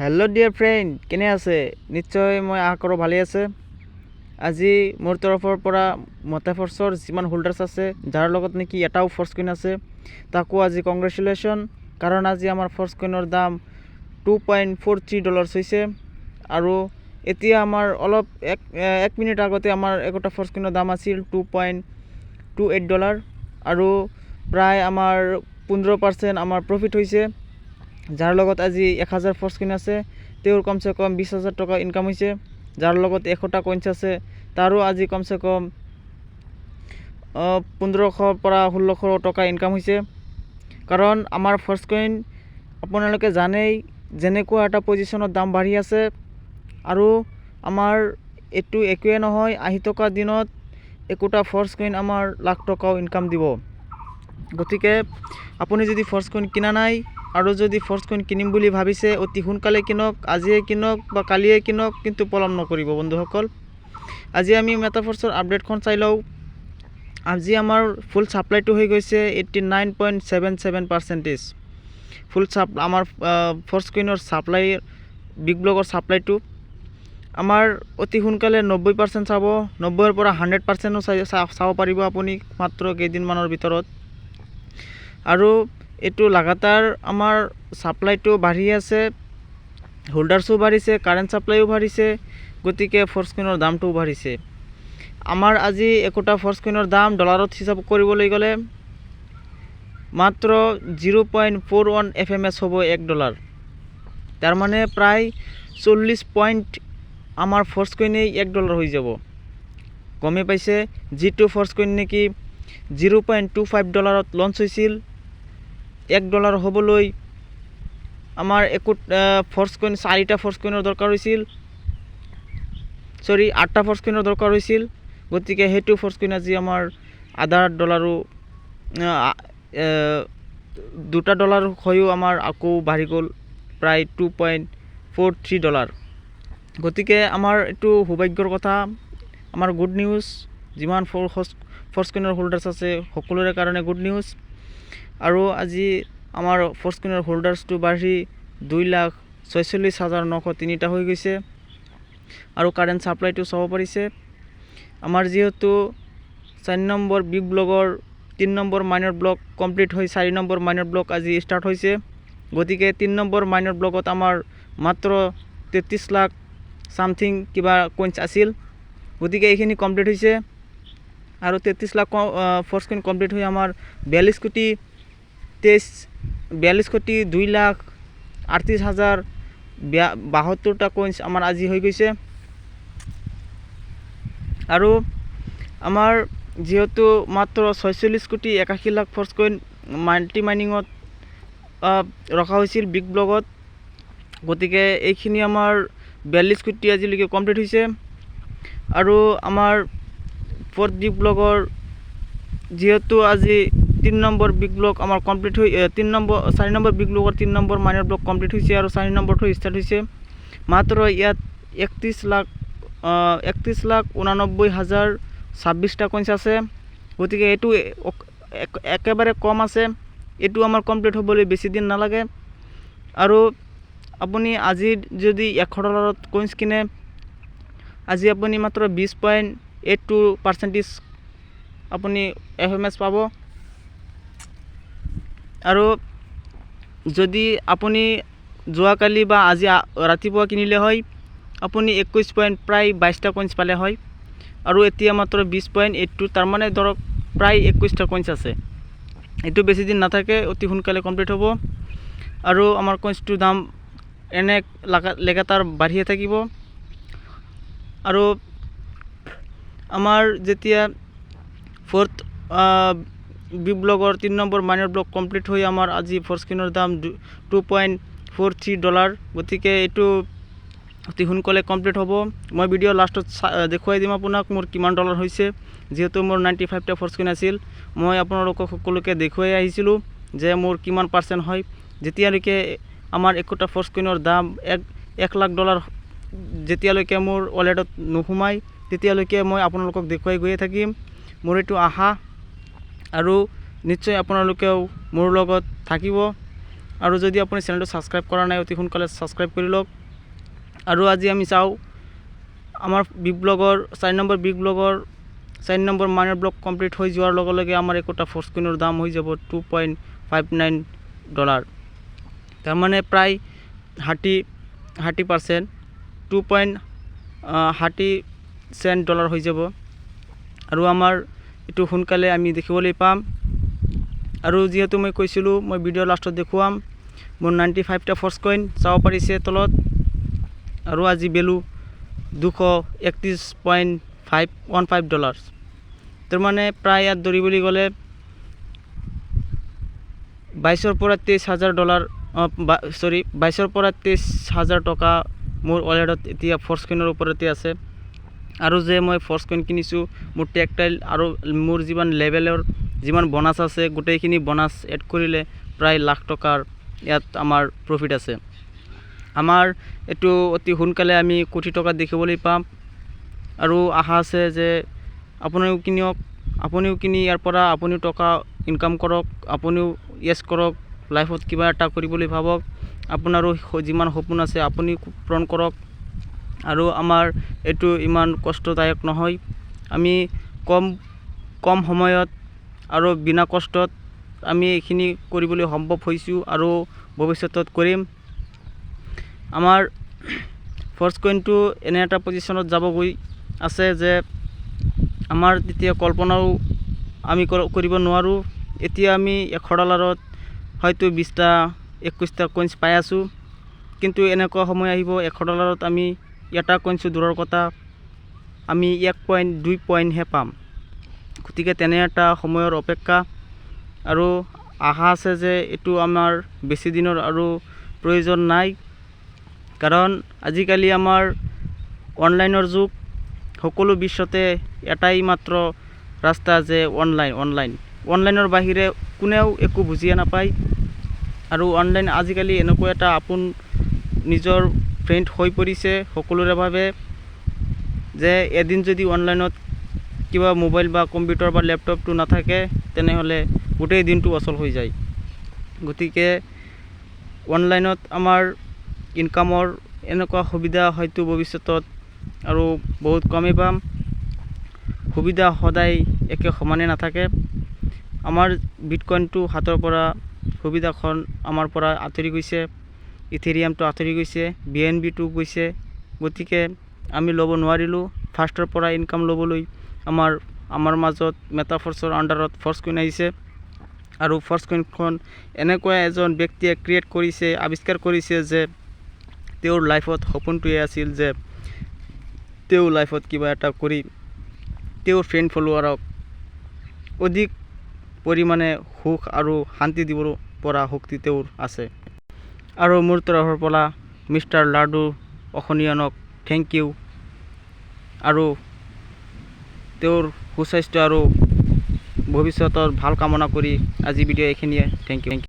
Hello' dear friend, কেনে আছে? নিশ্চয় মই আশা কৰোঁ ভালে আছে। আজি মোৰ তৰফৰ পৰা মতে ফৰ্চৰ যিমান হোল্ডাৰ্ছ আছে, যাৰ লগত নেকি এটাও ফৰ্চ কইন আছে, তাকো আজি কংগ্ৰেচুলেশ্যন। কাৰণ আজি আমাৰ ফৰ্চ কইনৰ দাম $2.43 হৈছে। আৰু এতিয়া আমাৰ অলপ এক মিনিট আগতে আমাৰ একোটা ফৰ্চ কইনৰ দাম আছিল $2.28 আৰু প্ৰায় আমাৰ 15% আমাৰ প্ৰফিট হৈছে। যাৰ লগত আজি 1000 ফৰ্চ কইন আছে, তেওঁৰ কমচে কম 20,000 টকা ইনকাম হৈছে। যাৰ লগত 100টা কইনছ আছে, তাৰো আজি কমচে কম 1500 পৰা 1600 টকা ইনকাম হৈছে। কাৰণ আমাৰ ফৰ্চ কইন আপোনালোকে জানেই যেনেকুৱা এটা পজিশ্যনত দাম বাঢ়ি আছে, আৰু আমাৰ এইটো একোৱে নহয়, আহি থকা দিনত একোটা ফৰ্চ কইন আমাৰ লাখ টকাও ইনকাম দিব। গতিকে আপুনি যদি ফৰ্চ কইন কিনা নাই আৰু যদি ফৰ্চ কইন কিনিম বুলি ভাবিছে, অতি সোনকালে কিনক, আজিয়ে কিনক বা কালিয়ে কিনক, কিন্তু পলম নকৰিব বন্ধুসকল। আজি আমি মেটাফৰ্চৰ আপডেটখন চাই লওঁ। আজি আমাৰ ফুল ছাপ্লাইটো হৈ গৈছে 89.77%। ফুল আমাৰ ফৰ্চ কইনৰ ছাপ্লাই, বিগ ব্লকৰ ছাপ্লাইটো আমাৰ অতি সোনকালে 90% চাব, 90ৰ পৰা 100%ও চাব পাৰিব আপুনি মাত্ৰ কেইদিনমানৰ ভিতৰত। আৰু এইটো লাগাতাৰ আমাৰ ছাপ্লাইটো বাঢ়ি আছে, হোল্ডাৰ্ছো বাঢ়িছে, কাৰেণ্ট ছাপ্লাইও বাঢ়িছে, গতিকে ফৰ্চ কইনৰ দামটোও বাঢ়িছে। আমাৰ আজি একোটা ফৰ্চ কইনৰ দাম ডলাৰত হিচাপ কৰিবলৈ গ'লে মাত্ৰ 0.41 FMS হ'ব $1। তাৰমানে প্ৰায় 40 পইণ্ট আমাৰ ফৰ্চ কইনেই $1 হৈ যাব। গমেই পাইছে, যিটো ফৰ্চ কইন নেকি $0.25 লঞ্চ হৈছিল, $1 হ'বলৈ আমাৰ ফৰ্চ কইন 4টা ফৰ্চ কইনৰ দৰকাৰ হৈছিল, 8টা ফৰ্চ কইনৰ দৰকাৰ হৈছিল। গতিকে সেইটো ফৰ্চ কইন আজি আমাৰ $0.5 $2 হৈও আমাৰ আকৌ বাঢ়ি গ'ল প্ৰায় $2.43। গতিকে আমাৰ এইটো সৌভাগ্যৰ কথা, আমাৰ গুড নিউজ। যিমান ফৰ্চ কইনৰ হোল্ডাৰ্ছ আছে সকলোৰে কাৰণে গুড নিউজ। আৰু আজি আমাৰ ফৰ্চ কইনৰ হোল্ডাৰ্ছটো বাঢ়ি 2,46,903টা হৈ গৈছে। আৰু কাৰেণ্ট ছাপ্লাইটো চাব পাৰিছে। আমাৰ যিহেতু 4 নম্বৰ বিগ ব্লকৰ 3 নম্বৰ মাইনৰ ব্লক কমপ্লিট হৈ 4 নম্বৰ মাইনৰ ব্লক আজি ষ্টাৰ্ট হৈছে। গতিকে 3 নম্বৰ মাইনৰ ব্লকত আমাৰ মাত্ৰ 33 লাখ চামথিং কিবা কইনছ আছিল। গতিকে এইখিনি কমপ্লিট হৈছে, আৰু 33 লাখ ফৰ্চ কইন কমপ্লিট হৈ আমাৰ 42 কোটি 2,38,072টা কইনছ আমাৰ আজি হৈ গৈছে। আৰু আমাৰ যিহেতু মাত্ৰ 46 কোটি 81 লাখ ফৰ্চ কইন মাল্টি মাইনিঙত ৰখা হৈছিল বিগ ব্লকত, গতিকে এইখিনি আমাৰ 42 কোটি আজিলৈকে কমপ্লিট হৈছে। আৰু আমাৰ ফৰ্থ বিগ ব্লকৰ যিহেতু আজি 3 নম্বৰ বিগ ব্লক আমাৰ কমপ্লিট হৈ 4 নম্বৰ বিগ ব্লকৰ 3 নম্বৰ মাইনৰ ব্লক কমপ্লিট হৈছে, আৰু 4 নম্বৰটো ষ্টাৰ্ট হৈছে। মাত্ৰ ইয়াত 31,89,026টা কইনছ আছে। গতিকে এইটো একেবাৰে কম আছে, এইটো আমাৰ কমপ্লিট হ'বলৈ বেছি দিন নালাগে। আৰু আপুনি আজি যদি $100 কইনছ কিনে, আজি আপুনি মাত্ৰ 20.82% আপুনি FMS পাব। আৰু যদি আপুনি যোৱাকালি বা আজি ৰাতিপুৱা কিনিলে হয়, আপুনি প্ৰায় 22টা কইনছ পালে হয়। আৰু এতিয়া মাত্ৰ 20.82, তাৰমানে ধৰক প্ৰায় 21টা কইনছ আছে। এইটো বেছি দিন নাথাকে, অতি সোনকালে কমপ্লিট হ'ব। আৰু আমাৰ কইনছটোৰ দাম এনে লাগাতাৰ বাঢ়িয়ে থাকিব। আৰু আমাৰ যেতিয়া ফৰ্থ বিগ ব্লকৰ 3 নম্বৰ মাইনৰ ব্লক কমপ্লিট হৈ আমাৰ আজি ফৰ্চ কইনৰ দাম $2.43। গতিকে এইটো অতি সোনকালে কমপ্লিট হ'ব। মই ভিডিঅ' লাষ্টত দেখুৱাই দিম আপোনাক মোৰ কিমান ডলাৰ হৈছে। যিহেতু মোৰ 95টা ফৰ্চ কইন আছিল, মই আপোনালোকক সকলোকে দেখুৱাই আহিছিলোঁ যে মোৰ কিমান % হয়। যেতিয়ালৈকে আমাৰ একোটা ফৰ্চ কইনৰ দাম $1 লাখ যেতিয়ালৈকে মোৰ ৱালেটত নোসোমায়, তেতিয়ালৈকে মই আপোনালোকক দেখুৱাই গৈয়ে থাকিম। মোৰ এইটো আশা, আৰু নিশ্চয় আপোনালোকেও মোৰ লগত থাকিব। আৰু যদি আপুনি চেনেলটো ছাবস্ক্ৰাইব কৰা নাই অতি সোনকালে ছাবস্ক্ৰাইব কৰি লওক। আৰু আজি আমি চাওঁ আমাৰ বিগ ব্লগৰ 4 নম্বৰ বিগ ব্লগৰ 4 নম্বৰ মাইনৰ ব্লগ কমপ্লিট হৈ যোৱাৰ লগে লগে আমাৰ একোটা ফৰ্চকইনৰ দাম হৈ যাব $2.59, তাৰমানে প্ৰায় 30% $2.30 হৈ যাব। আৰু আমাৰ এইটো সোনকালে আমি দেখিবলৈ পাম। আৰু যিহেতু মই কৈছিলোঁ মই ভিডিঅ' লাষ্টত দেখুৱাম মোৰ 95টা ফৰ্চকইন চাব পাৰিছে তলত। আৰু আজি ভেলু $231.15, তাৰমানে প্ৰায় ইয়াত ধৰিবলৈ গ'লে 22ৰ পৰা $23,000 22ৰ পৰা $23,000 টকা মোৰ ৱালেটত এতিয়া ফৰ্চকইনৰ ওপৰতে আছে। আৰু যে মই ফৰ্চকইন কিনিছোঁ মোৰ টেকটাইল আৰু মোৰ যিমান লেভেলৰ যিমান বোনাছ আছে গোটেইখিনি বোনাছ এড কৰিলে প্ৰায় লাখ টকাৰ ইয়াত আমাৰ প্ৰফিট আছে। আমাৰ এইটো অতি সোনকালে আমি কোটি টকা দেখিবলৈ পাম। আৰু আশা আছে যে আপুনিও কিনক, আপুনিও কিনি ইয়াৰ পৰা আপুনিও টকা ইনকাম কৰক, আপুনিও য়েছ কৰক, লাইফত কিবা এটা কৰিবলৈ ভাবক, আপোনাৰো যিমান সপোন আছে আপুনি পূৰণ কৰক। আৰু আমাৰ এইটো ইমান কষ্টদায়ক নহয়, আমি কম সময়ত আৰু বিনা কষ্টত আমি এইখিনি কৰিবলৈ সম্ভৱ হৈছোঁ আৰু ভৱিষ্যতত কৰিম। আমাৰ ফৰ্চকইনটো এনে এটা পজিশ্যনত যাবগৈ আছে যে আমাৰ তেতিয়া কল্পনাও আমি কৰিব নোৱাৰোঁ। এতিয়া আমি $100 হয়তো 20টা 21টা কইনছ পাই আছোঁ, কিন্তু এনেকুৱা সময় আহিব $100 আমি এটা কইনছো দূৰৰ কথা আমি 1.2 পইণ্টহে পাম। গতিকে তেনে এটা সময়ৰ অপেক্ষা আৰু আশা আছে যে এইটো আমাৰ বেছি দিনৰ আৰু প্ৰয়োজন নাই, কাৰণ আজিকালি আমাৰ অনলাইনৰ যুগ। সকলো বিশ্বতে এটাই মাত্ৰ ৰাস্তা যে অনলাইনৰ বাহিৰে কোনেও একো বুজিয়ে নাপায়। আৰু অনলাইন আজিকালি এনেকুৱা এটা আপোন নিজৰ ফ্ৰেণ্ড হৈ পৰিছে সকলোৰে বাবে যে এদিন যদি অনলাইনত কিবা মোবাইল বা কম্পিউটাৰ বা লেপটপটো নাথাকে তেনেহ'লে গোটেই দিনটো অচল হৈ যায়। গতিকে অনলাইনত আমাৰ ইনকামৰ এনেকুৱা সুবিধা হয়তো ভৱিষ্যতত আৰু বহুত কমেই পাম। সুবিধা সদায় একে সমানে নাথাকে। আমাৰ বিটকইনটো হাতৰ পৰা সুবিধাখন আমাৰ পৰা আঁতৰি গৈছে, ইথেৰিয়ামটো আঁতৰি গৈছে, BNB-টো গৈছে। গতিকে আমি ল'ব নোৱাৰিলোঁ। ফাৰ্ষ্টৰ পৰা ইনকাম ল'বলৈ আমাৰ মাজত মেটাফৰ্চৰ আণ্ডাৰত ফৰ্চকইন আহিছে। আৰু ফৰ্চকইনখন এনেকুৱা এজন ব্যক্তিয়ে ক্ৰিয়েট কৰিছে, আৱিষ্কাৰ কৰিছে যে তেওঁৰ লাইফত সপোনটোৱে আছিল যে তেওঁ লাইফত কিবা এটা কৰি তেওঁৰ ফ্ৰেণ্ড ফলোৱাৰক অধিক পৰিমাণে সুখ আৰু শান্তি দিব পৰা শক্তি তেওঁৰ আছে। আৰু মোৰ তৰফৰ পৰা মিষ্টাৰ লাডু অসমীয়ানক থেংক ইউ আৰু তেওঁৰ সুস্বাস্থ্য আৰু ভৱিষ্যতৰ ভাল কামনা কৰি আজি ভিডিঅ' এইখিনিয়ে। Thank U.